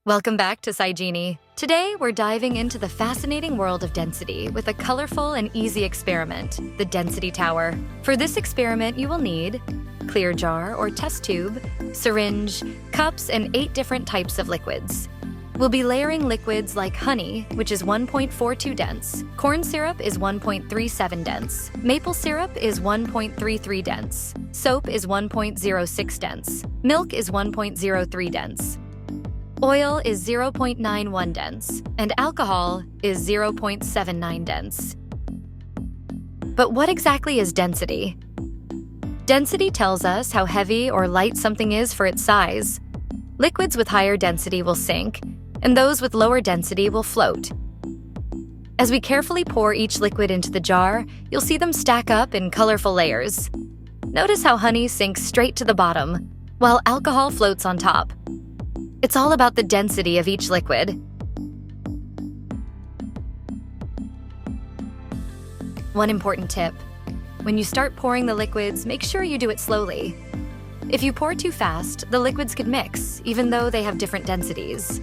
Welcome back to SciGenie. Today, we're diving into the fascinating world of density with a colorful and easy experiment, the density tower. For this experiment, you will need clear jar or test tube, syringe, cups, and 8 different types of liquids. We'll be layering liquids like honey, which is 1.42 dense, corn syrup is 1.37 dense, maple syrup is 1.33 dense, soap is 1.06 dense, milk is 1.03 dense. Oil is 0.91 dense, and alcohol is 0.79 dense. But what exactly is density? Density tells us how heavy or light something is for its size. Liquids with higher density will sink, and those with lower density will float. As we carefully pour each liquid into the jar, you'll see them stack up in colorful layers. Notice how honey sinks straight to the bottom, while alcohol floats on top. It's all about the density of each liquid. One important tip: when you start pouring the liquids, make sure you do it slowly. If you pour too fast, the liquids could mix, even though they have different densities.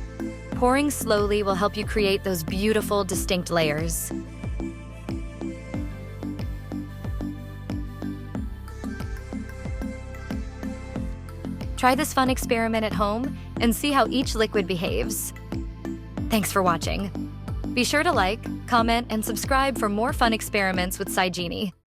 Pouring slowly will help you create those beautiful, distinct layers. Try this fun experiment at home and see how each liquid behaves. Thanks for watching. Be sure to like, comment, and subscribe for more fun experiments with SciGenie.